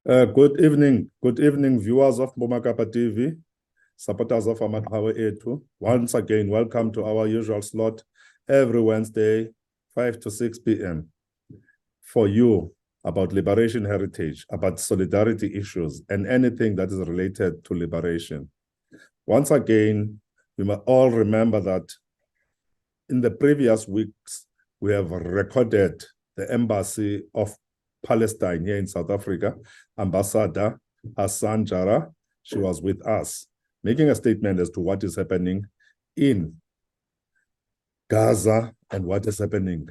Good evening, viewers of Bomakapa TV, supporters of Amaqhawe A2. Once again, welcome to our usual slot every Wednesday, 5 to 6 p.m. for you about liberation heritage, about solidarity issues, and anything that is related to liberation. Once again, we must all remember that in the previous weeks, we have recorded the Embassy of Palestine here in South Africa, Ambassador Hassan Jara. She was with us, making a statement as to what is happening in Gaza and what is happening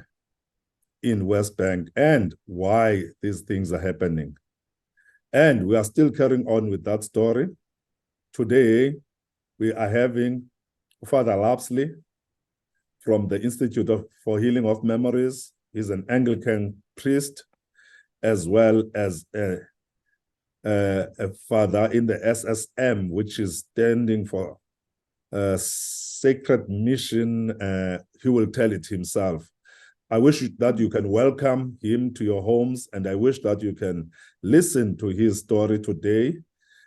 in West Bank and why these things are happening. And we are still carrying on with that story. Today, we are having Father Lapsley from the Institute for Healing of Memories. He's an Anglican priest, as well as a father in the SSM, which is standing for Sacred Mission. He will tell it himself. I wish that you can welcome him to your homes, and I wish that you can listen to his story today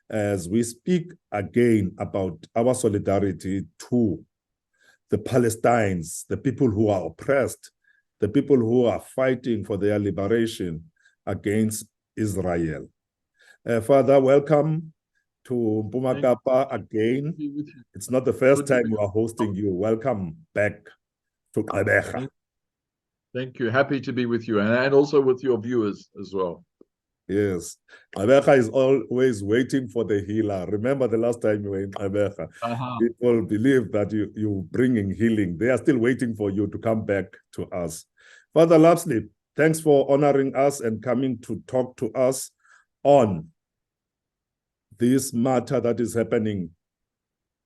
as we speak again about our solidarity to the Palestinians, the people who are oppressed, the people who are fighting for their liberation against Israel. Father, welcome to Mpumakapa again. It's not the first time we are hosting you. Welcome back to Gqeberha. Thank you. Happy to be with you and also with your viewers as well. Yes. Gqeberha is always waiting for the healer. Remember the last time you were in Gqeberha? People believe that you're bringing healing. They are still waiting for you to come back to us. Father Lapsley, thanks for honoring us and coming to talk to us on this matter that is happening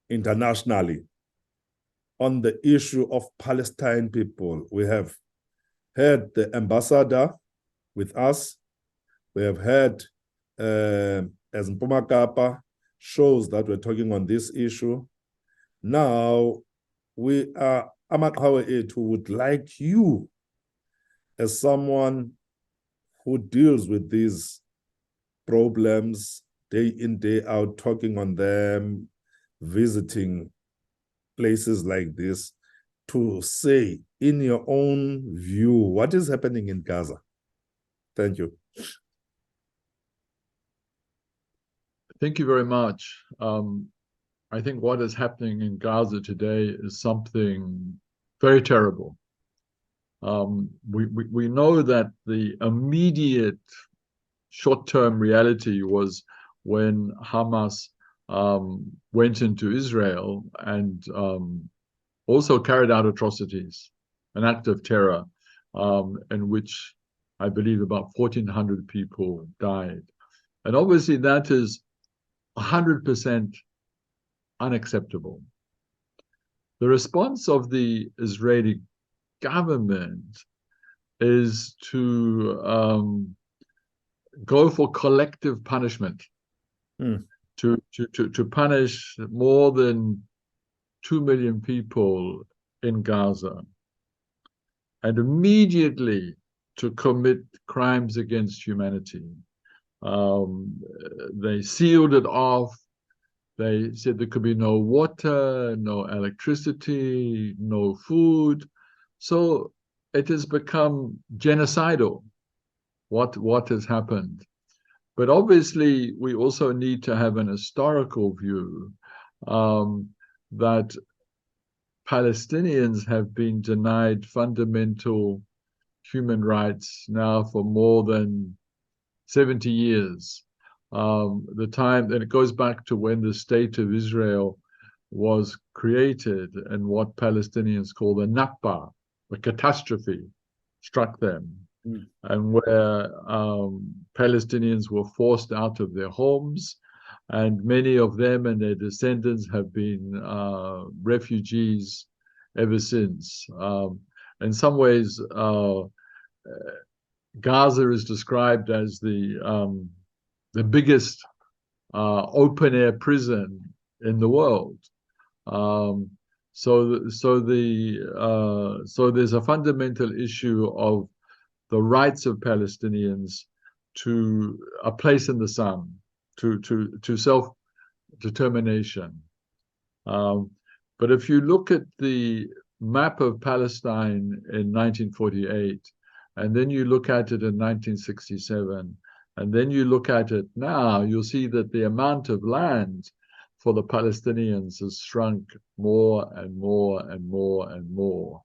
internationally on the issue of Palestine people. We have had the ambassador with us. We have had, as Mpumakapa shows that we're talking on this issue. Now, we are, Amaqhawe A2 would like you, as someone who deals with these problems day in, day out, talking on them, visiting places like this, to say, in your own view, what is happening in Gaza? Thank you. Thank you very much. I think what is happening in Gaza today is something very terrible. We know that the immediate short-term reality was when Hamas went into Israel and also carried out atrocities, an act of terror, in which I believe about 1,400 people died. And obviously that is 100% unacceptable. The response of the Israeli government is to go for collective punishment, to punish more than 2 million people in Gaza, and immediately to commit crimes against humanity. They sealed it off. They said there could be no water, no electricity, no food. So it has become genocidal, what has happened. But obviously, we also need to have an historical view that Palestinians have been denied fundamental human rights now for more than 70 years. The time, and it goes back to when the state of Israel was created and what Palestinians call the Nakba, the catastrophe, struck them. And where Palestinians were forced out of their homes, and many of them and their descendants have been refugees ever since. In some ways, Gaza is described as the biggest open-air prison in the world. So there's a fundamental issue of the rights of Palestinians to a place in the sun, to self-determination. But if you look at the map of Palestine in 1948, and then you look at it in 1967, and then you look at it now, you'll see that the amount of land for the Palestinians has shrunk more and more and more and more.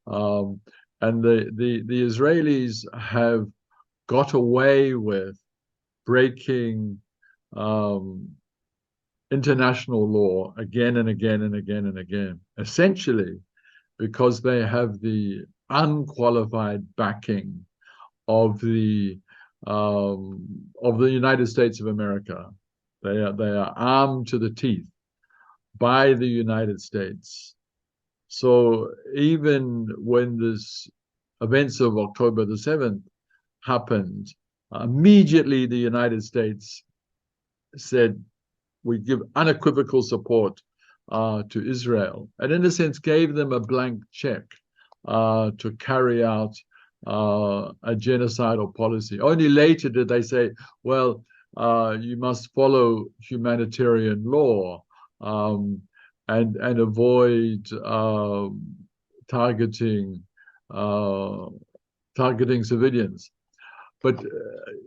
And the Israelis have got away with breaking international law again and again and again and again, essentially because they have the unqualified backing of the United States of America. They are armed to the teeth by the United States. So even when this events of October the 7th happened, immediately the United States said, we give unequivocal support to Israel, and in a sense gave them a blank check to carry out a genocidal policy. Only later did they say, well, you must follow humanitarian law and avoid targeting civilians. But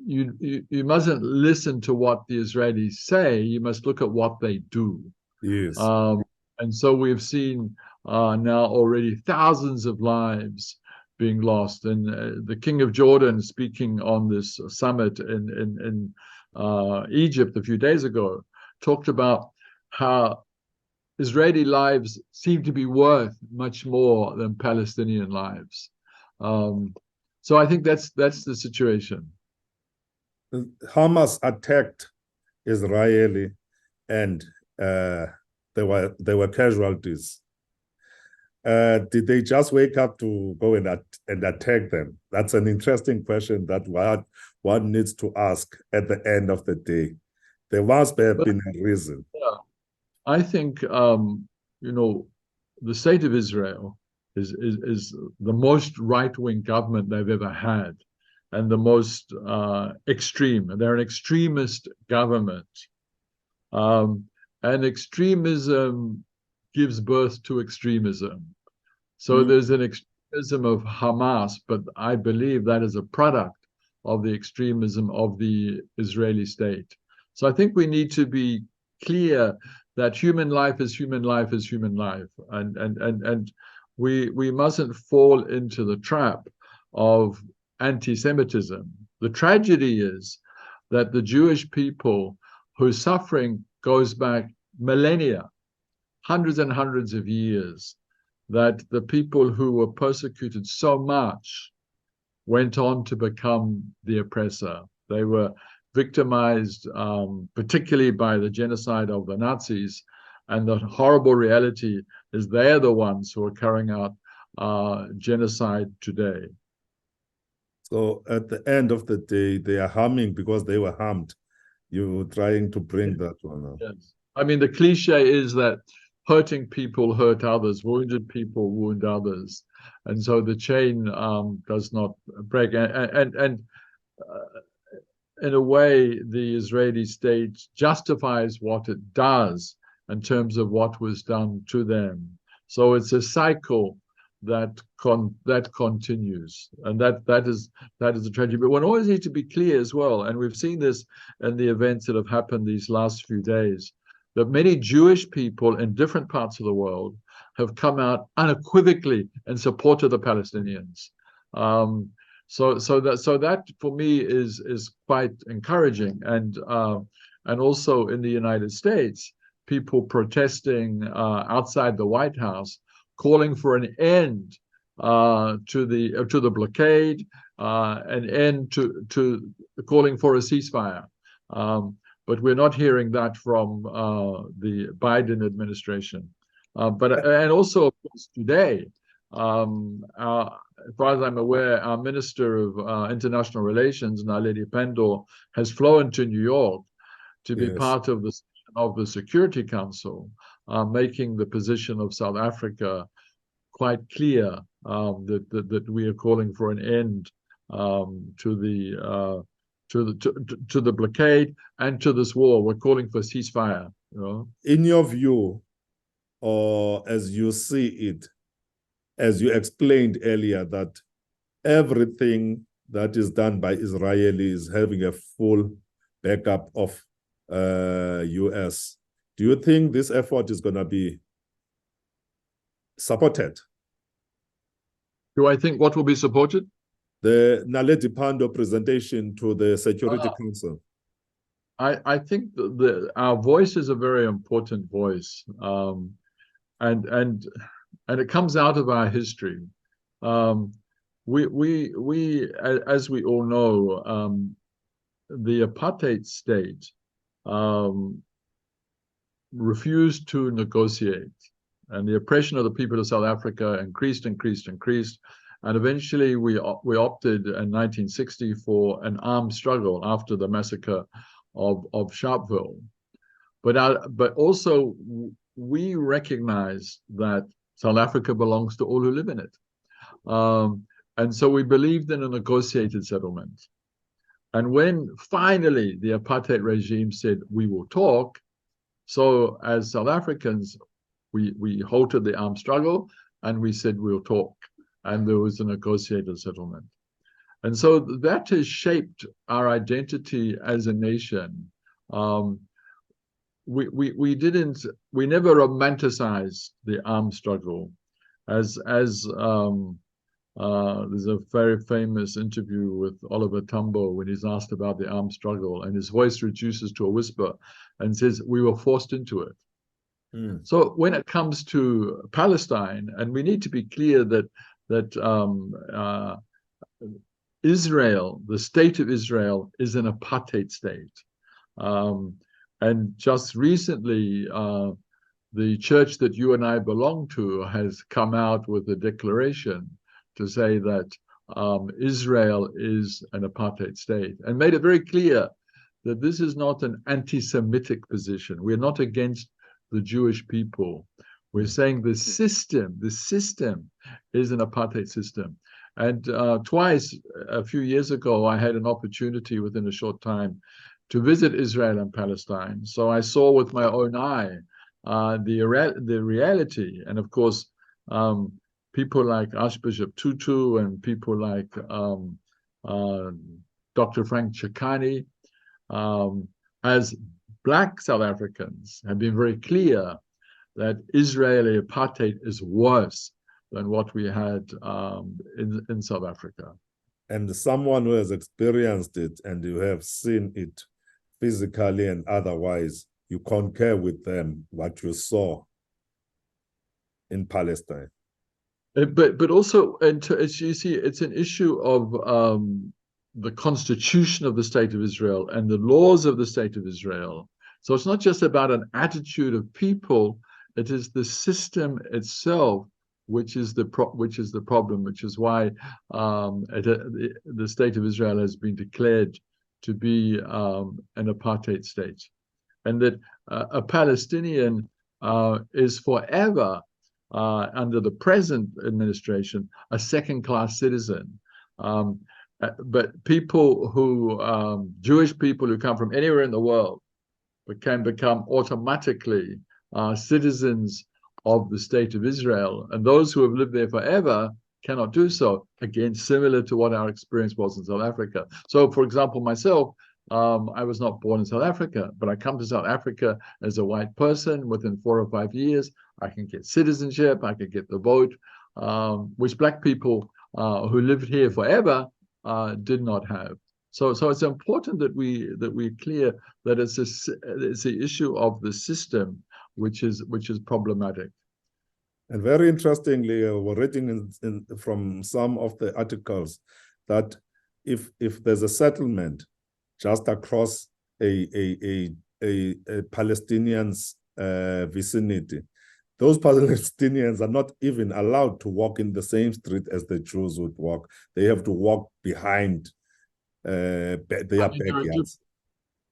you mustn't listen to what the Israelis say. You must look at what they do. Yes. And so we've seen now already thousands of lives being lost. And the King of Jordan, speaking on this summit in Egypt a few days ago, talked about how Israeli lives seem to be worth much more than Palestinian lives. So I think that's the situation. Hamas attacked Israeli, and there were casualties. Did they just wake up to go and attack them? That's an interesting question that one needs to ask at the end of the day. There must have been a reason. Yeah. I think the state of Israel is the most right-wing government they've ever had, and the most extreme. They're an extremist government, and extremism gives birth to extremism. So there's an extremism of Hamas, but I believe that is a product of the extremism of the Israeli state. So I think we need to be clear that human life is human life is human life, and we mustn't fall into the trap of anti-Semitism. The tragedy is that the Jewish people whose suffering goes back millennia, hundreds and hundreds of years, that the people who were persecuted so much went on to become the oppressor. They were victimized, particularly by the genocide of the Nazis, and the horrible reality is they're the ones who are carrying out genocide today. So at the end of the day, they are harming because they were harmed. You're trying to bring that one up. Yes. I mean, the cliche is that hurting people hurt others, wounded people wound others. And so the chain does not break. And in a way, the Israeli state justifies what it does in terms of what was done to them. So it's a cycle that continues, and that is a tragedy. But one always needs to be clear as well, and we've seen this in the events that have happened these last few days, that many Jewish people in different parts of the world have come out unequivocally in support of the Palestinians. So that for me is quite encouraging, and also in the United States, people protesting outside the White House, calling for an end to the blockade, an end to calling for a ceasefire. But we're not hearing that from the Biden administration. And also, of course, today, as far as I'm aware, our Minister of International Relations, Naledi Pandor, has flown to New York to be part of the Security Council, making the position of South Africa quite clear, that we are calling for an end to to the blockade and to this war. We're calling for ceasefire. In your view, or as you see it, as you explained earlier, that everything that is done by Israelis having a full backup of US. Do you think this effort is going to be supported? Do I think what will be supported? The Naledi Pandor presentation to the Security Council. I think our voice is a very important voice, and it comes out of our history. We as we all know, the apartheid state refused to negotiate, and the oppression of the people of South Africa increased, and eventually we opted in 1960 for an armed struggle after the massacre of Sharpeville. But also we recognize that South Africa belongs to all who live in it. And so we believed in a negotiated settlement. And when finally the apartheid regime said, we will talk, so as South Africans, we halted the armed struggle and we said, we'll talk. And there was a negotiated settlement. And so that has shaped our identity as a nation. We never romanticized the armed struggle. There's a very famous interview with Oliver Tambo when he's asked about the armed struggle, and his voice reduces to a whisper and says, we were forced into it. So when it comes to Palestine, and we need to be clear that Israel, the state of Israel, is an apartheid state. And just recently, the church that you and I belong to has come out with a declaration to say that Israel is an apartheid state, and made it very clear that this is not an anti-Semitic position. We're not against the Jewish people. We're saying the system is an apartheid system. And twice, a few years ago, I had an opportunity within a short time to visit Israel and Palestine. So I saw with my own eye the reality. And of course, people like Archbishop Tutu and people like Dr. Frank Chikani, as Black South Africans, have been very clear that Israeli apartheid is worse than what we had in South Africa. And someone who has experienced it and you have seen it physically and otherwise, you concur with them, what you saw in Palestine. But also, as you see, it's an issue of the constitution of the State of Israel and the laws of the State of Israel. So it's not just about an attitude of people, it is the system itself which is the problem, which is why the State of Israel has been declared to be an apartheid state. And that a Palestinian is forever, under the present administration, a second-class citizen. But people who, Jewish people who come from anywhere in the world, can become automatically citizens of the State of Israel. And those who have lived there forever cannot do so. Again, similar to what our experience was in South Africa. So, for example, myself, I was not born in South Africa, but I come to South Africa as a white person. Within 4 or 5 years, I can get citizenship, I can get the vote, which Black people who lived here forever did not have. So it's important that we're clear that it's the issue of the system which is problematic. And very interestingly, we're reading from some of the articles that if there's a settlement just across a Palestinian's vicinity, those Palestinians are not even allowed to walk in the same street as the Jews would walk. They have to walk behind their backyards.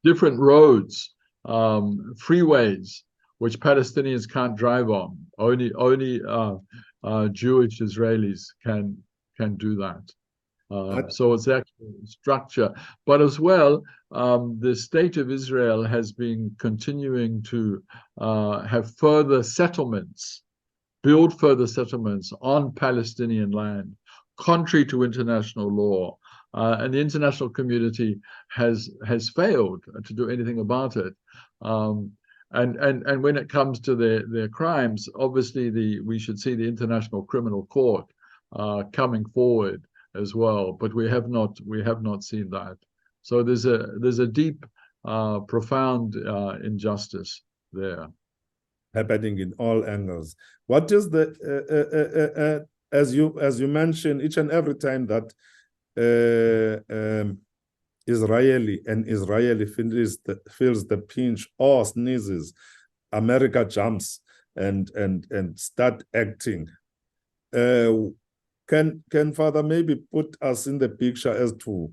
Different roads, freeways, which Palestinians can't drive on. Only Jewish Israelis can do that. So it's actual structure. But as well, the state of Israel has been continuing to have further settlements, build further settlements on Palestinian land, contrary to international law. And the international community has failed to do anything about it. And when it comes to their crimes, obviously we should see the International Criminal Court coming forward as well, but we have not seen that. So there's a deep, profound injustice there, happening in all angles. What is the as you mentioned, each and every time that Israeli feels the pinch or sneezes, America jumps and start acting. Can Father maybe put us in the picture as to,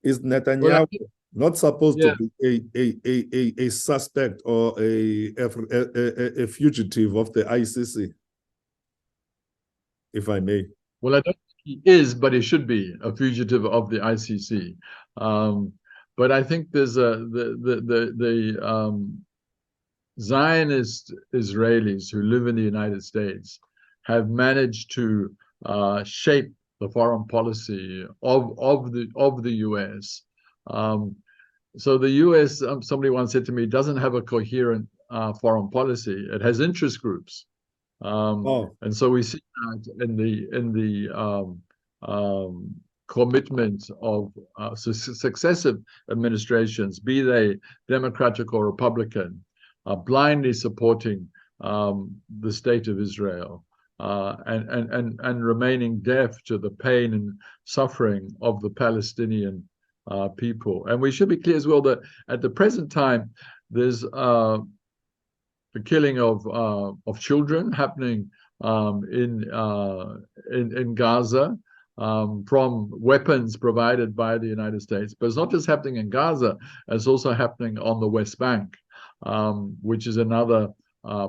is Netanyahu not supposed to be a suspect or a fugitive of the ICC, if I may? Well, I don't think he is, but he should be a fugitive of the ICC. But I think there's the Zionist Israelis who live in the United States have managed to shape the foreign policy of the U.S. So the U.S., somebody once said to me, doesn't have a coherent foreign policy. It has interest groups, and so we see that in the commitment of successive administrations, be they Democratic or Republican, blindly supporting the state of Israel. And remaining deaf to the pain and suffering of the Palestinian people. And we should be clear as well that at the present time, there's the killing of children happening in Gaza from weapons provided by the United States. But it's not just happening in Gaza; it's also happening on the West Bank, which is another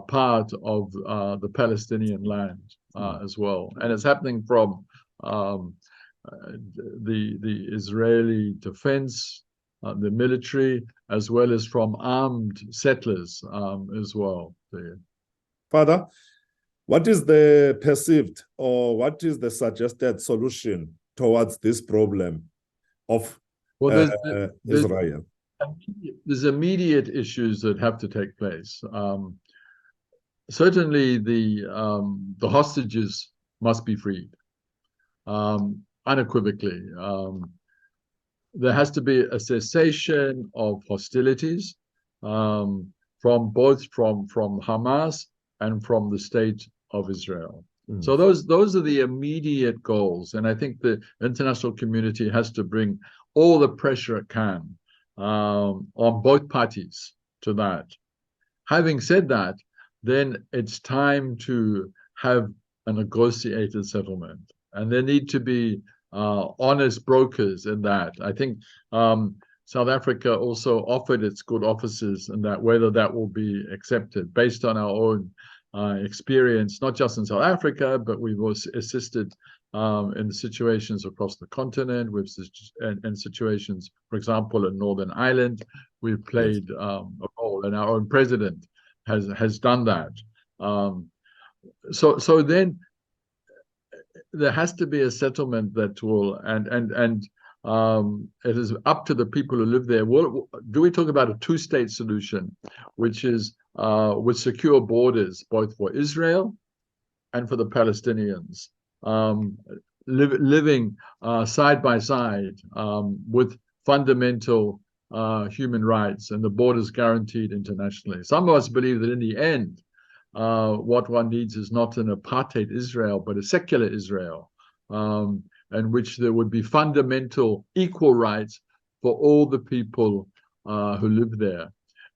part of the Palestinian land as well, and it's happening from the Israeli defense, the military, as well as from armed settlers as well. Father, what is the perceived or what is the suggested solution towards this problem of Israel? There's immediate issues that have to take place. Certainly, the hostages must be freed unequivocally. There has to be a cessation of hostilities from Hamas and from the state of Israel. So those are the immediate goals, and I think the international community has to bring all the pressure it can on both parties to that. Having said that, then it's time to have a negotiated settlement. And there need to be honest brokers in that. I think South Africa also offered its good offices, and that whether that will be accepted based on our own experience, not just in South Africa, but we've also assisted in situations across the continent, and situations, for example, in Northern Ireland, we've played a role, and our own president has done that. So then there has to be a settlement that will, and it is up to the people who live there. Do we talk about a two-state solution, which is with secure borders, both for Israel and for the Palestinians, living side by side with fundamental human rights and the borders guaranteed internationally? Some of us believe that in the end, what one needs is not an apartheid Israel, but a secular Israel, in which there would be fundamental equal rights for all the people who live there.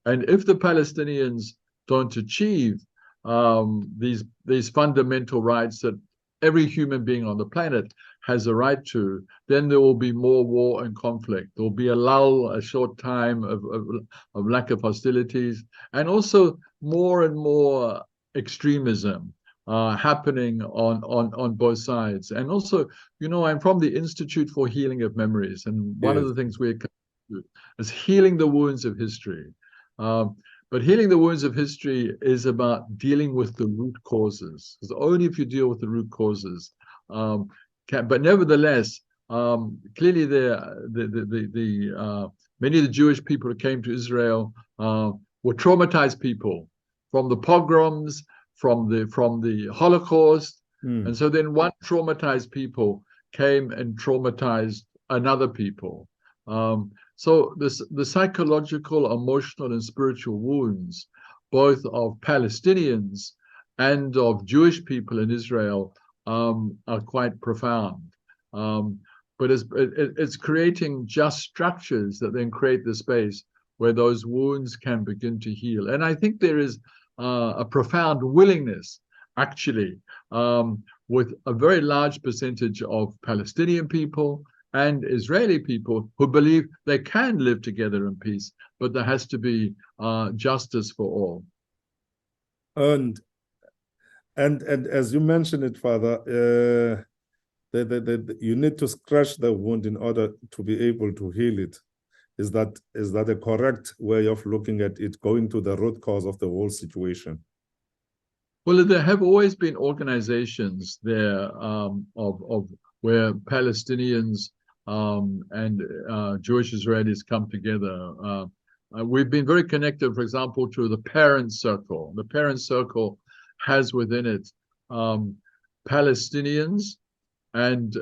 And if the Palestinians don't achieve these fundamental rights that every human being on the planet has a right to, then there will be more war and conflict. There will be a lull, a short time of lack of hostilities, and also more and more extremism, happening on both sides. And also, I'm from the Institute for Healing of Memories, and one of the things we're do is healing the wounds of history. But healing the wounds of history is about dealing with the root causes, because only if you deal with the root causes but nevertheless, clearly many of the Jewish people who came to Israel were traumatized people from the pogroms, from the Holocaust. And so then one traumatized people came and traumatized another people. So the psychological, emotional, and spiritual wounds, both of Palestinians and of Jewish people in Israel, are quite profound. But it's creating just structures that then create the space where those wounds can begin to heal. And I think there is a profound willingness, actually, with a very large percentage of Palestinian people and Israeli people who believe they can live together in peace, but there has to be justice for all. And as you mentioned it, Father, you need to scratch the wound in order to be able to heal it. Is that a correct way of looking at it, going to the root cause of the whole situation? Well, there have always been organizations there of where Palestinians and Jewish Israelis come together. We've been very connected, for example, to the Parent Circle. The Parent Circle has within it Palestinians and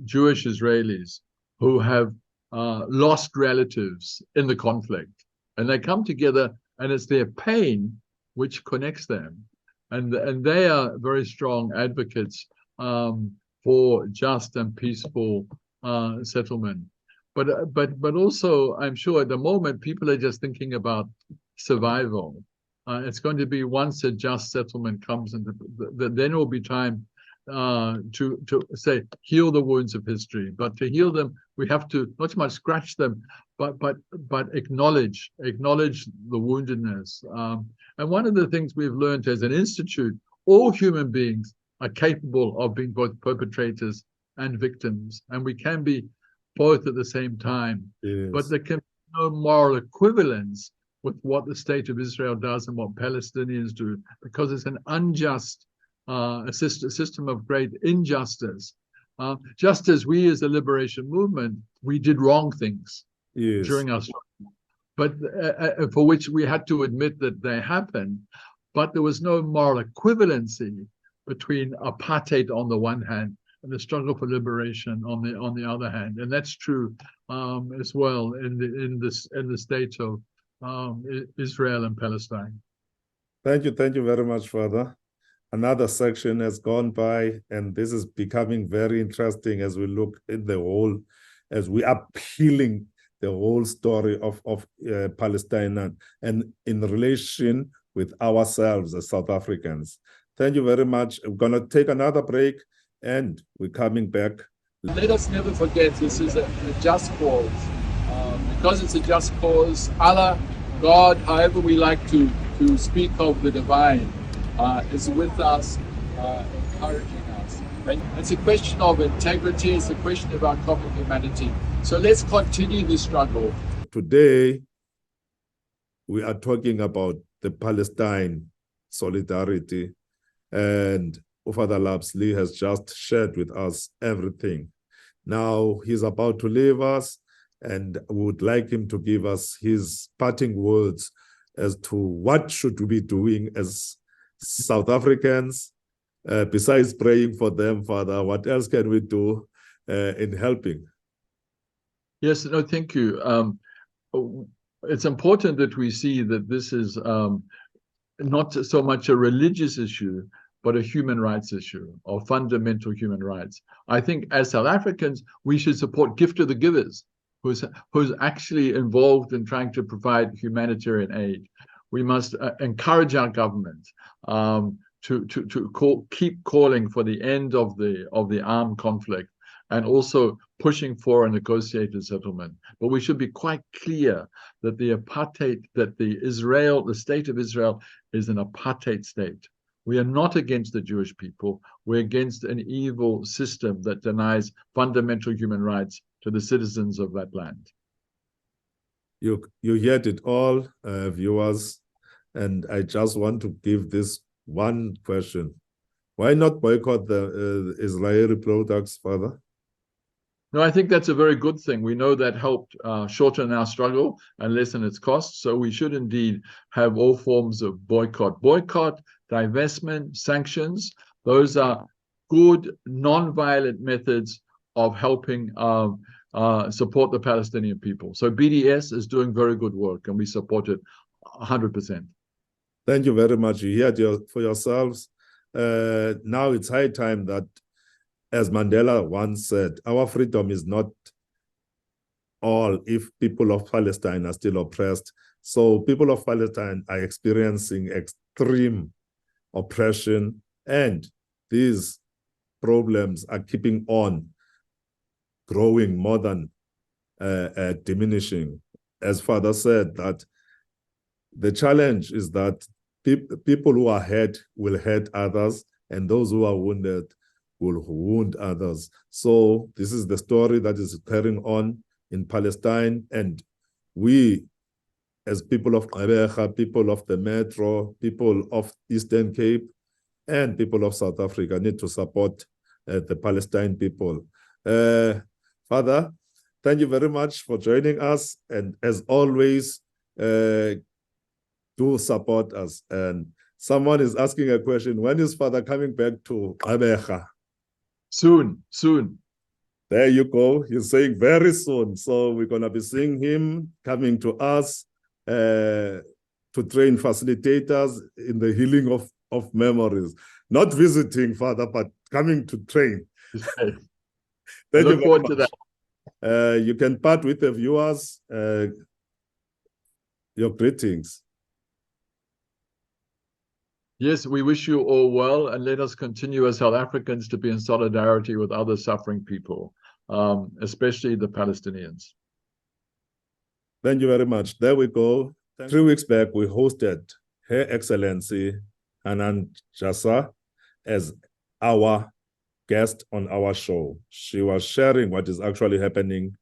Jewish Israelis who have lost relatives in the conflict. And they come together, and it's their pain which connects them. And they are very strong advocates for just and peaceful settlement. But also, I'm sure at the moment, people are just thinking about survival. It's going to be once a just settlement comes, and then will be time to say heal the wounds of history. But to heal them, we have to not so much scratch them, but acknowledge the woundedness. And one of the things we've learned as an institute, all human beings are capable of being both perpetrators and victims, and we can be both at the same time. Yes. But there can be no moral equivalence with what the state of Israel does and what Palestinians do, because it's an unjust a system of great injustice. Just as we as the liberation movement, we did wrong things during our struggle, but for which we had to admit that they happened, but there was no moral equivalency between apartheid on the one hand and the struggle for liberation on the other hand. And that's true as well in the state of Israel and Palestine. Thank you very much, Father. Another section has gone by, and this is becoming very interesting as we look at the whole, as we are peeling the whole story of Palestine and in relation with ourselves as South Africans. Thank you very much. We're going to take another break, and we're coming back. Let us never forget this is a just cause. Because it's a just cause, Allah, God, however we like to speak of the divine, is with us, encouraging us. And it's a question of integrity, it's a question of our common humanity. So let's continue the struggle. Today, we are talking about the Palestine solidarity, and Father Lapsley has just shared with us everything. Now he's about to leave us, and we would like him to give us his parting words as to what should we be doing as South Africans, besides praying for them, Father. What else can we do in helping? Yes, no, thank you. It's important that we see that this is not so much a religious issue, but a human rights issue, or fundamental human rights. I think as South Africans, we should support Gift of the Givers, who's actually involved in trying to provide humanitarian aid. We must encourage our government to keep calling for the end of the armed conflict, and also pushing for a negotiated settlement. But we should be quite clear that the state of Israel is an apartheid state. We are not against the Jewish people. We're against an evil system that denies fundamental human rights to the citizens of that land. You heard it all, viewers, and I just want to give this one question. Why not boycott the Israeli products, Father? No, I think that's a very good thing. We know that helped shorten our struggle and lessen its costs. So we should indeed have all forms of boycott. Boycott, divestment, sanctions, those are good, non-violent methods of helping support the Palestinian people. So BDS is doing very good work, and we support it 100%. Thank you very much. You heard for yourselves. Now it's high time that, as Mandela once said, our freedom is not all if people of Palestine are still oppressed. So people of Palestine are experiencing extreme oppression, and these problems are keeping on growing more than diminishing. As Father said, that the challenge is that people who are hurt will hurt others, and those who are wounded will wound others. So this is the story that is carrying on in Palestine, and we, as people of Amaqhawe, people of the Metro, people of Eastern Cape, and people of South Africa need to support the Palestine people. Father, thank you very much for joining us, and as always, do support us. And someone is asking a question, when is Father coming back to Amaqhawe? Soon, soon. There you go. He's saying very soon. So we're going to be seeing him coming to us to train facilitators in the healing of memories. Not visiting, Father, but coming to train. I Thank look you forward very to much. that. You can part with the viewers your greetings. Yes, we wish you all well, and let us continue as South Africans to be in solidarity with other suffering people, especially the Palestinians. Thank you very much. There we go. 3 weeks back, we hosted Her Excellency Hanan Jassa as our guest on our show. She was sharing what is actually happening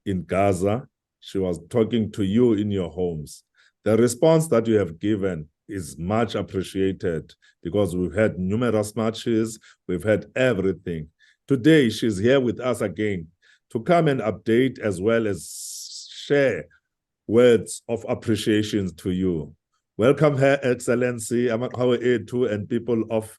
in Gaza. She was talking to you in your homes. The response that you have given is much appreciated because we've had numerous matches, we've had everything. Today, she's here with us again to come and update as well as share words of appreciation to you. Welcome, Her Excellency Amaqhawe A2 and people of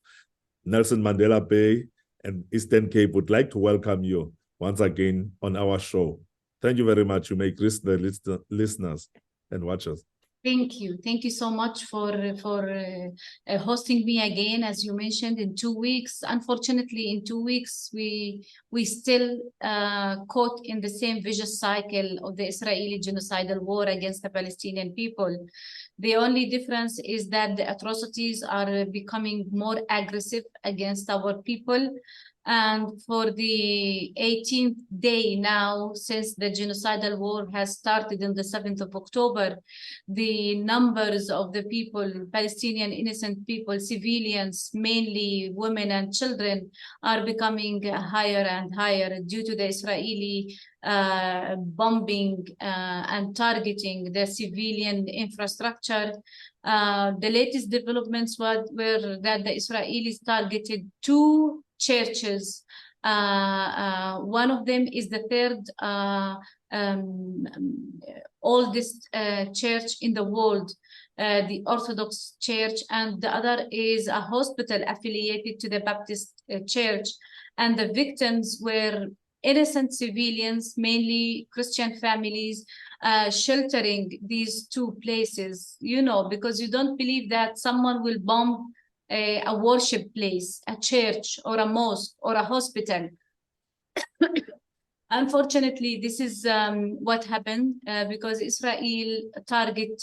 Nelson Mandela Bay and Eastern Cape would like to welcome you once again on our show. Thank you very much. You may greet the listeners and watchers. Thank you. Thank you so much for hosting me again. As you mentioned, in 2 weeks. Unfortunately, in 2 weeks, we still caught in the same vicious cycle of the Israeli genocidal war against the Palestinian people. The only difference is that the atrocities are becoming more aggressive against our people. And for the 18th day now, since the genocidal war has started on the 7th of October, the numbers of the people, Palestinian innocent people, civilians, mainly women and children, are becoming higher and higher due to the Israeli bombing and targeting the civilian infrastructure. The latest developments were that the Israelis targeted 2 churches. One of them is the third oldest church in the world, the Orthodox Church, and the other is a hospital affiliated to the Baptist Church. And the victims were innocent civilians, mainly Christian families, sheltering these 2 places, because you don't believe that someone will bomb a worship place, a church or a mosque or a hospital. Unfortunately, this is what happened because Israel target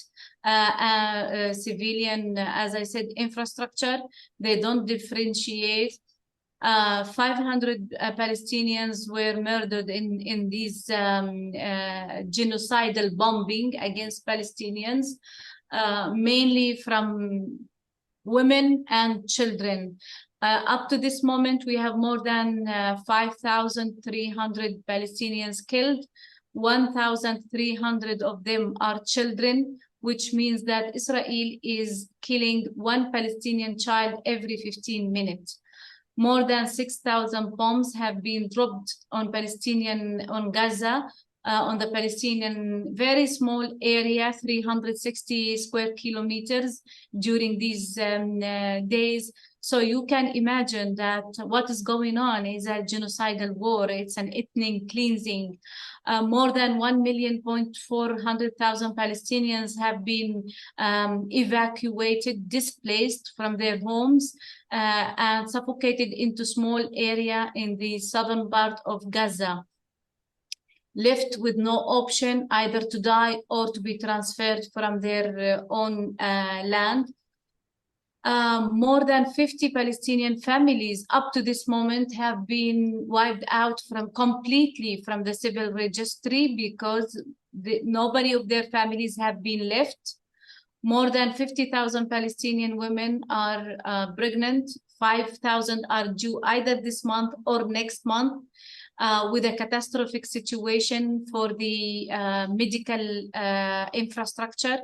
civilian, as I said, infrastructure. They don't differentiate. 500 Palestinians were murdered in these genocidal bombing against Palestinians, mainly from women and children. Up to this moment, we have more than 5,300 Palestinians killed. 1,300 of them are children, which means that Israel is killing one Palestinian child every 15 minutes. More than 6,000 bombs have been dropped on Gaza, on the Palestinian very small area, 360 square kilometers during these days. So you can imagine that what is going on is a genocidal war. It's an ethnic cleansing. More than 1,400,000 Palestinians have been evacuated, displaced from their homes, and suffocated into small area in the southern part of Gaza, left with no option either to die or to be transferred from their own land. More than 50 Palestinian families up to this moment have been wiped out completely from the civil registry because nobody of their families have been left. More than 50,000 Palestinian women are pregnant. 5,000 are due either this month or next month, with a catastrophic situation for the medical infrastructure.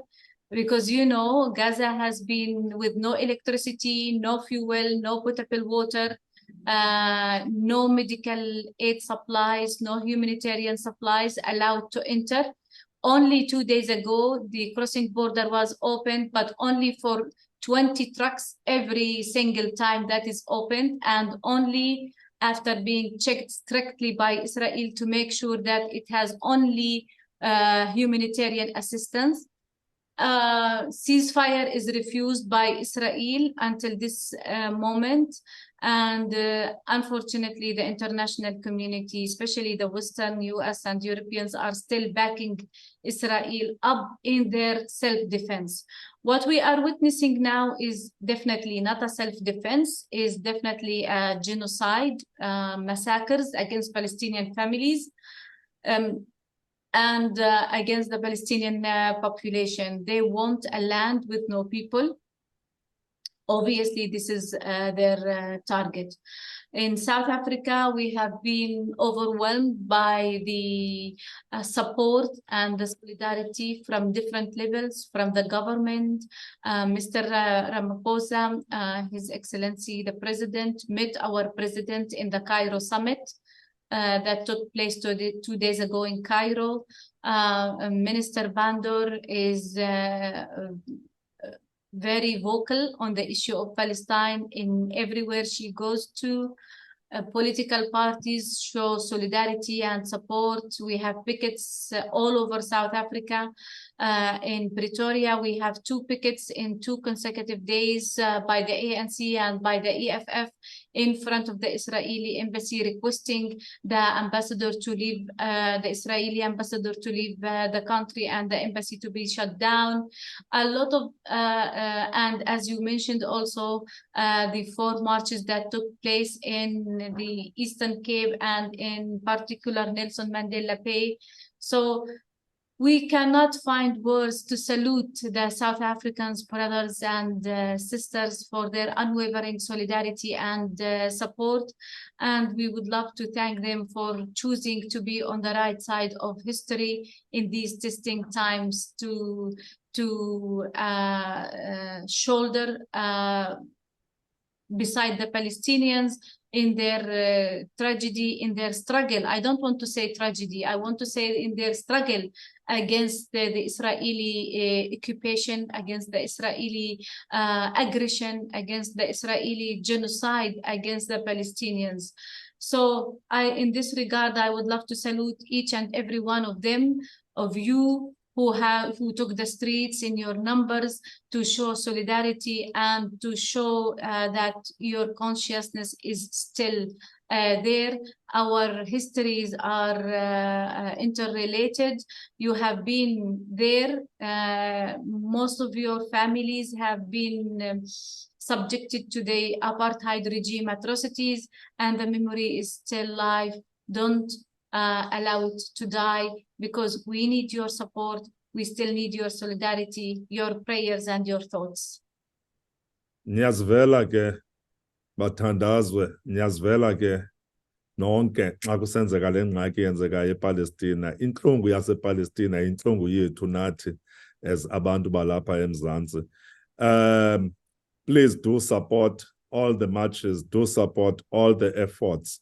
Because, you know, Gaza has been with no electricity, no fuel, no potable water, no medical aid supplies, no humanitarian supplies allowed to enter. Only 2 days ago, the crossing border was opened, but only for 20 trucks every single time that is opened, and only after being checked strictly by Israel to make sure that it has only humanitarian assistance. Ceasefire is refused by Israel until this moment, and unfortunately the international community, especially the Western US and Europeans, are still backing Israel up in their self-defense. What we are witnessing now is definitely not a self-defense, is definitely a genocide, massacres against Palestinian families, and against the Palestinian population. They want a land with no people. Obviously, this is their target. In South Africa, we have been overwhelmed by the support and the solidarity from different levels, from the government. Mr. Ramaphosa, His Excellency, the President, met our President in the Cairo summit that took place 2 days ago in Cairo. Minister Bandor is very vocal on the issue of Palestine in everywhere she goes to. Political parties show solidarity and support. We have pickets all over South Africa. In Pretoria, we have 2 pickets in 2 consecutive days by the ANC and by the EFF in front of the Israeli embassy, requesting the ambassador to leave, the Israeli ambassador to leave the country and the embassy to be shut down. A lot of, and as you mentioned also, the 4 marches that took place in the Eastern Cape and in particular Nelson Mandela Bay. So we cannot find words to salute the South Africans, brothers and sisters, for their unwavering solidarity and support. And we would love to thank them for choosing to be on the right side of history in these testing times to shoulder beside the Palestinians in their tragedy, in their struggle. I don't want to say tragedy. I want to say in their struggle against the Israeli occupation, against the Israeli aggression, against the Israeli genocide against the Palestinians. So in this regard, I would love to salute each and every one of them, of you, who took the streets in your numbers to show solidarity and to show that your consciousness is still there. Our histories are interrelated. You have been there. Most of your families have been subjected to the apartheid regime atrocities, and the memory is still alive. Don't allow it to die, because we need your support. We still need your solidarity, your prayers, and your thoughts. Niyazivela ke bathandazwe, niyazivela ke nonke xa kusenzeka le ngxaki yenzekayo ePalestina. Intlungu yasePalestina intlungu yethu nathi as abantu balapha eMzantsi. Please do support all the marches, do support all the efforts.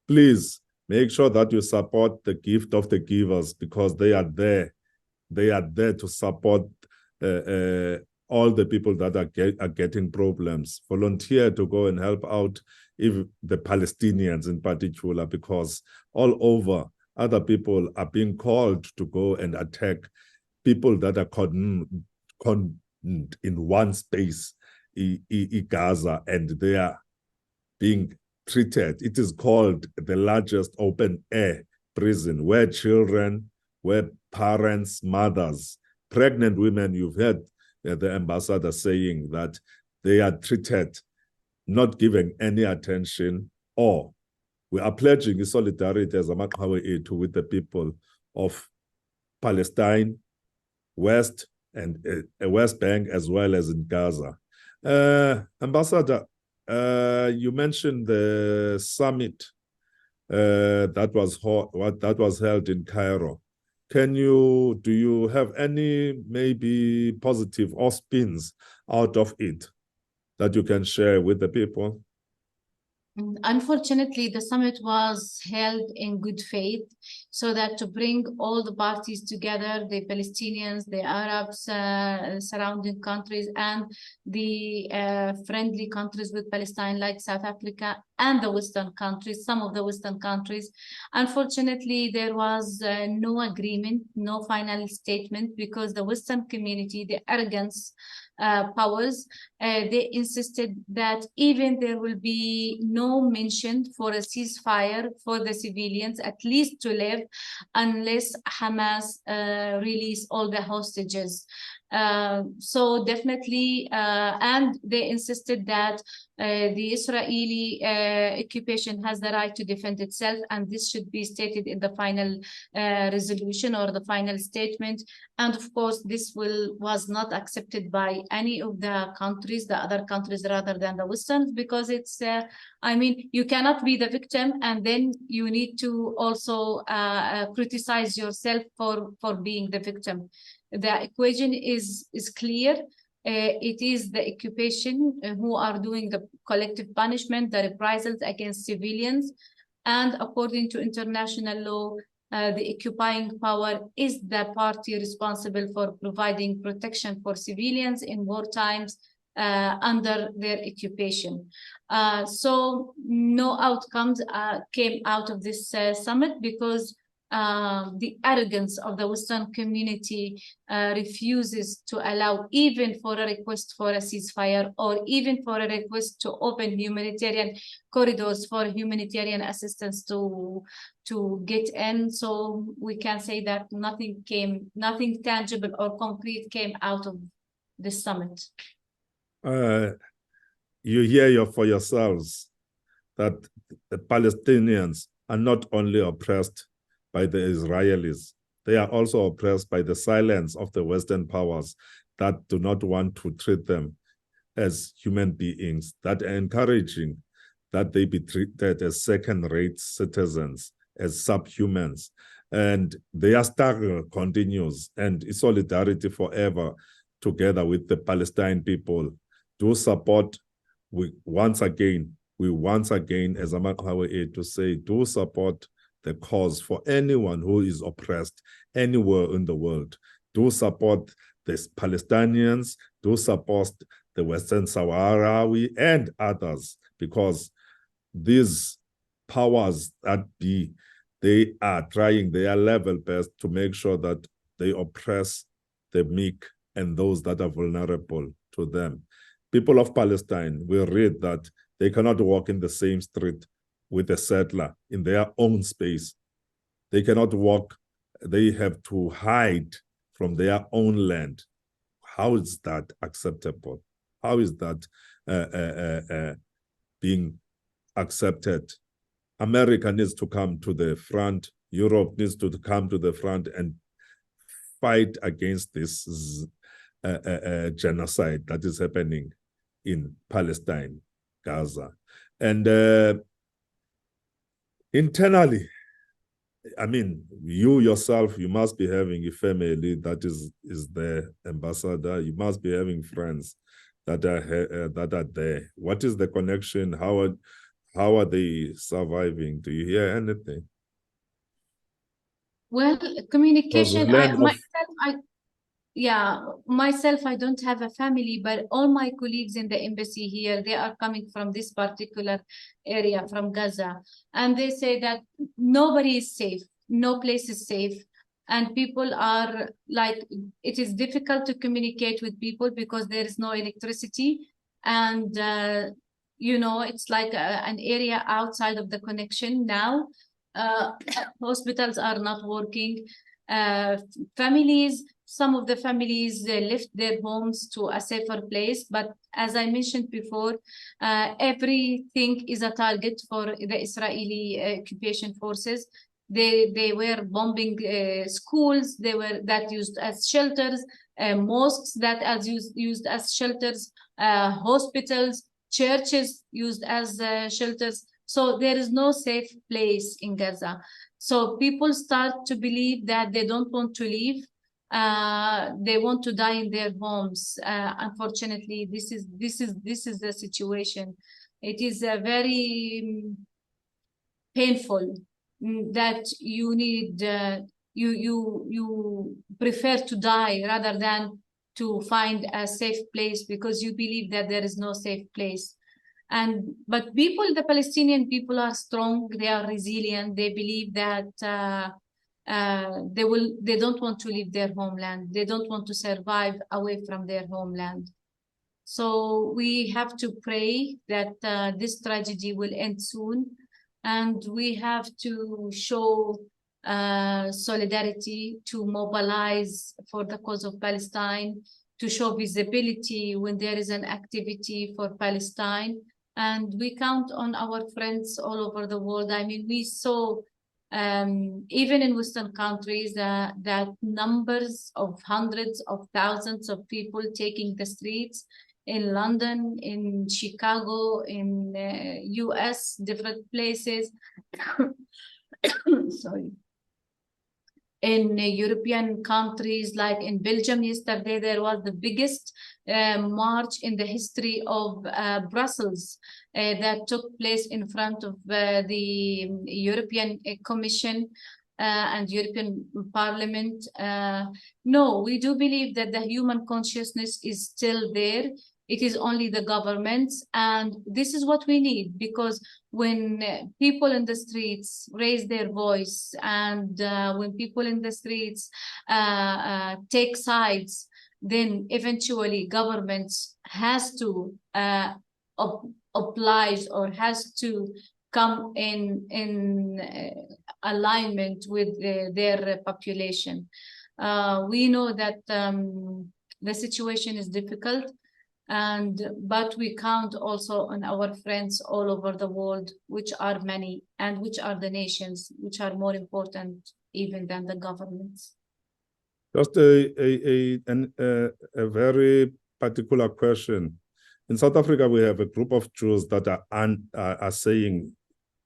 Please make sure that you support the gift of the givers, because they are there. They are there to support all the people that are getting problems. Volunteer to go and help out if the Palestinians in particular, because all over other people are being called to go and attack people that are contained in one space, Gaza, and they are being treated. It is called the largest open air prison where children, where parents, mothers, pregnant women, you've heard the ambassador saying that they are treated, not given any attention, or we are pledging solidarity as Amaqhawe with the people of Palestine, West and West Bank, as well as in Gaza. Ambassador, you mentioned the summit that was held in Cairo. Do you have any maybe positive or spins out of it that you can share with the people? Unfortunately, the summit was held in good faith, so that to bring all the parties together, the Palestinians, the Arabs, surrounding countries, and the friendly countries with Palestine, like South Africa, and the Western countries, some of the Western countries. Unfortunately, there was no agreement, no final statement, because the Western community, the arrogance powers, they insisted that even there will be no mention for a ceasefire for the civilians, at least to live, unless Hamas release all the hostages. So definitely, and they insisted that the Israeli occupation has the right to defend itself, and this should be stated in the final resolution or the final statement. And of course, this was not accepted by any of the countries, the other countries rather than the Westerns, because it's, I mean, you cannot be the victim and then you need to also criticize yourself for being the victim. The equation is clear. It is the occupation who are doing the collective punishment, the reprisals against civilians. And according to international law, the occupying power is the party responsible for providing protection for civilians in war times under their occupation. So no outcomes came out of this summit, because the arrogance of the Western community refuses to allow even for a request for a ceasefire, or even for a request to open humanitarian corridors for humanitarian assistance to get in. So we can say that nothing tangible or concrete came out of this summit. You hear for yourselves that the Palestinians are not only oppressed by the Israelis, they are also oppressed by the silence of the Western powers that do not want to treat them as human beings, that are encouraging that they be treated as second-rate citizens, as subhumans. And their struggle continues, and solidarity forever together with the Palestinian people. Do support, we once again, as Amaqhawe to say, do support the cause for anyone who is oppressed anywhere in the world. Do support the Palestinians, do support the Western Sahrawi and others, because these powers that be, they are trying their level best to make sure that they oppress the meek and those that are vulnerable to them. People of Palestine will read that they cannot walk in the same street with a settler in their own space. They cannot walk, they have to hide from their own land. How is that acceptable? How is that being accepted? America needs to come to the front. Europe needs to come to the front and fight against this genocide that is happening in Palestine, Gaza. And internally, I mean, you yourself, you must be having a family that is the ambassador. You must be having friends that are there. What is the connection? How are they surviving? Do you hear anything? Well, communication, myself, I don't have a family, but all my colleagues in the embassy here, they are coming from this particular area, from Gaza. And they say that nobody is safe, no place is safe. And people are like, it is difficult to communicate with people because there is no electricity. And, you know, it's like an area outside of the connection now. Hospitals are not working. Some of the families left their homes to a safer place, but as I mentioned before, everything is a target for the Israeli occupation forces. They were bombing schools. That used as shelters, mosques that as used as shelters, hospitals, churches used as shelters. So there is no safe place in Gaza. So people start to believe that they don't want to leave. They want to die in their homes. Unfortunately, this is the situation. It is a very painful that you need you prefer to die rather than to find a safe place because you believe that there is no safe place. But the Palestinian people are strong. They are resilient. They believe that they don't want to leave their homeland. They don't want to survive away from their homeland. So we have to pray that this tragedy will end soon, and we have to show solidarity, to mobilize for the cause of Palestine, to show visibility when there is an activity for Palestine. And we count on our friends all over the world. I mean, we saw even in Western countries that numbers of hundreds of thousands of people taking the streets in London, in Chicago, in US, different places. Sorry. In European countries, like in Belgium yesterday, there was the biggest march in the history of Brussels that took place in front of the European Commission and European Parliament. No, we do believe that the human consciousness is still there. It is only the governments, and this is what we need, because when people in the streets raise their voice, and when people in the streets take sides, then eventually governments has to oblige or has to come in alignment with their population. We know that the situation is difficult, but we count also on our friends all over the world, which are many, and which are the nations, which are more important even than the governments. Just a very particular question. In South Africa, we have a group of Jews that are saying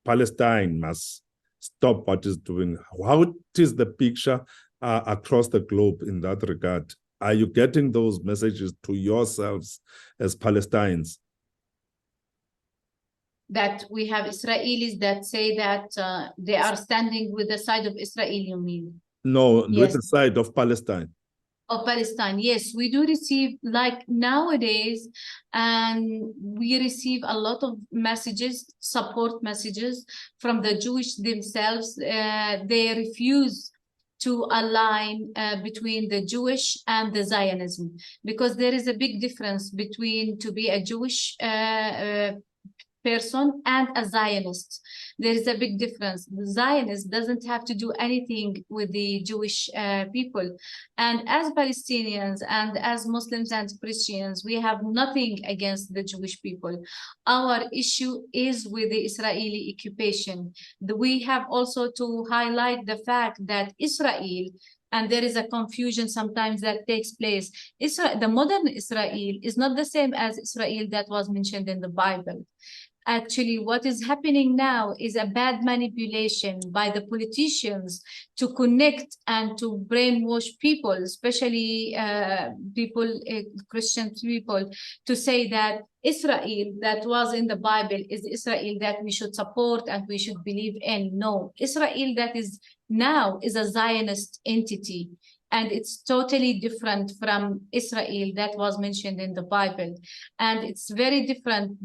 Palestine must stop what it's doing. How is the picture across the globe in that regard? Are you getting those messages to yourselves as Palestinians? That we have Israelis that say that they are standing with the side of Israel, you mean? No, yes. With the side of Palestine. Of Palestine, yes, we do receive, like nowadays, and we receive a lot of messages, support messages from the Jewish themselves. They refuse to align between the Jewish and the Zionism, because there is a big difference between to be a Jewish person and a Zionist. There is a big difference. The Zionist doesn't have to do anything with the Jewish people. And as Palestinians and as Muslims and Christians, we have nothing against the Jewish people. Our issue is with the Israeli occupation. We have also to highlight the fact that Israel and there is a confusion sometimes that takes place. Israel, the modern Israel is not the same as Israel that was mentioned in the Bible. Actually, what is happening now is a bad manipulation by the politicians to connect and to brainwash people, especially Christian people, to say that Israel that was in the Bible is Israel that we should support and we should believe in. No, Israel that is now is a Zionist entity. And it's totally different from Israel that was mentioned in the Bible. And it's very different.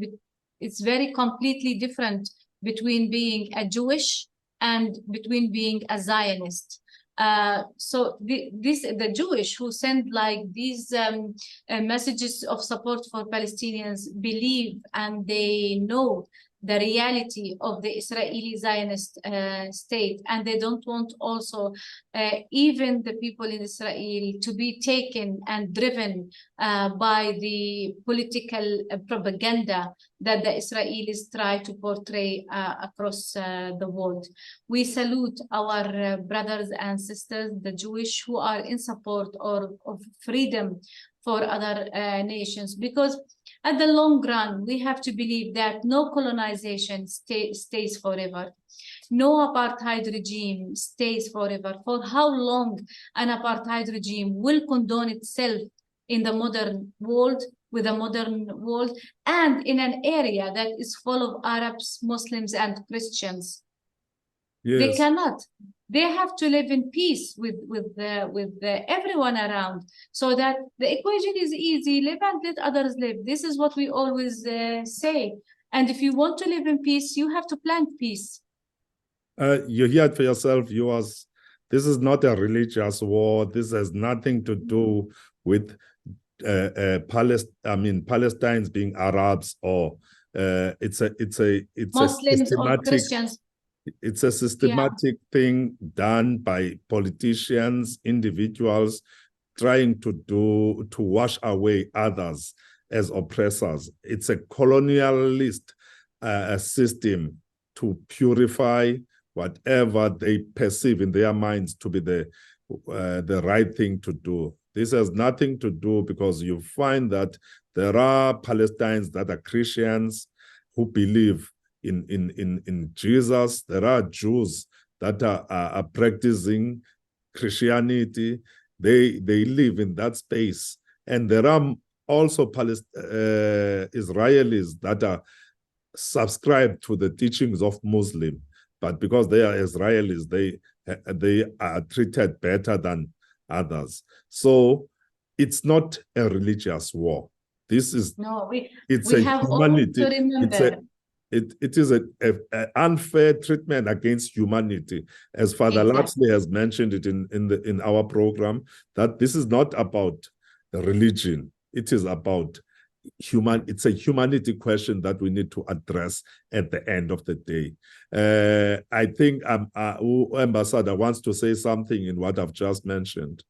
It's very completely different between being a Jewish and between being a Zionist. So the Jewish who send like these messages of support for Palestinians believe and they know the reality of the Israeli Zionist state, and they don't want also even the people in Israel to be taken and driven by the political propaganda that the Israelis try to portray across the world. We salute our brothers and sisters, the Jewish, who are in support of freedom for other nations, because at the long run, we have to believe that no colonization stays forever. No apartheid regime stays forever. For how long an apartheid regime will condone itself in the modern world, with a modern world, and in an area that is full of Arabs, Muslims, and Christians? Yes. They cannot. They have to live in peace with everyone around, so that the equation is easy: live and let others live. This is what we always say. And if you want to live in peace, you have to plant peace. You hear it for yourself, viewers. This is not a religious war. This has nothing to do with Palestinians being Arabs, or it's Muslims or Christians. It's a systematic thing done by politicians, individuals, trying to wash away others as oppressors. It's a colonialist system to purify whatever they perceive in their minds to be the right thing to do. This has nothing to do, because you find that there are Palestinians that are Christians who believe in Jesus. There are Jews that are practicing Christianity. They live in that space. And there are also Israelis that are subscribed to the teachings of Muslim, but because they are Israelis, they are treated better than others. So it's not a religious war. This is it's a humanity. It is an unfair treatment against humanity, as Father Lapsley has mentioned it in our program, that this is not about religion. It is about it's a humanity question that we need to address at the end of the day. I think Ambassador wants to say something in what I've just mentioned.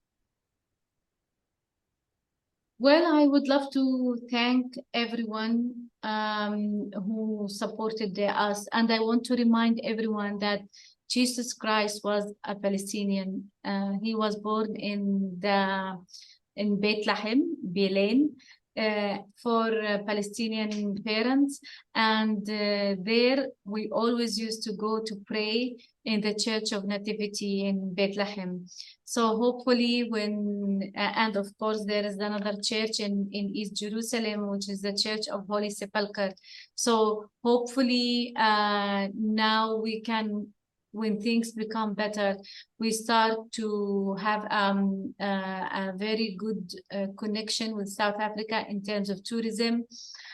Well, I would love to thank everyone who supported us. And I want to remind everyone that Jesus Christ was a Palestinian. He was born in Bethlehem, Belen, for Palestinian parents. And there we always used to go to pray in the Church of Nativity in Bethlehem. So hopefully and of course there is another church in East Jerusalem, which is the Church of Holy Sepulchre. So hopefully now we can, when things become better, we start to have a very good connection with South Africa in terms of tourism.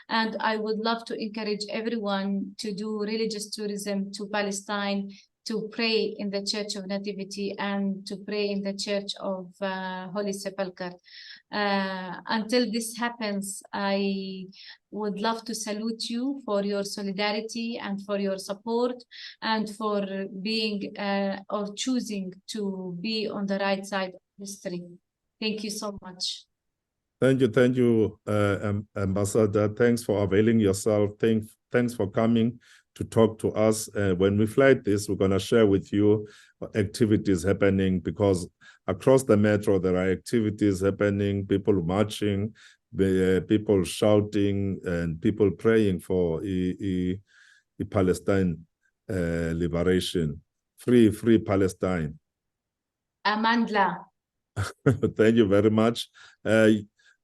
And I would love to encourage everyone to do religious tourism to Palestine, to pray in the Church of Nativity and to pray in the Church of Holy Sepulchre. Until this happens, I would love to salute you for your solidarity and for your support and for being or choosing to be on the right side of history. Thank you so much. Thank you, Ambassador. Thanks for availing yourself. thanks for coming to talk to us. When we flight this, we're going to share with you activities happening, because across the metro, there are activities happening, people marching, people shouting, and people praying for Palestine liberation. Free Palestine. Amandla. Thank you very much.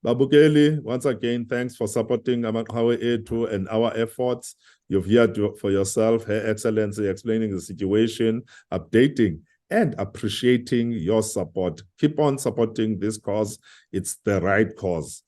Babukeli, once again, thanks for supporting Amaqhawe A2 and our efforts. You've heard for yourself, Her Excellency, explaining the situation, updating and appreciating your support. Keep on supporting this cause. It's the right cause.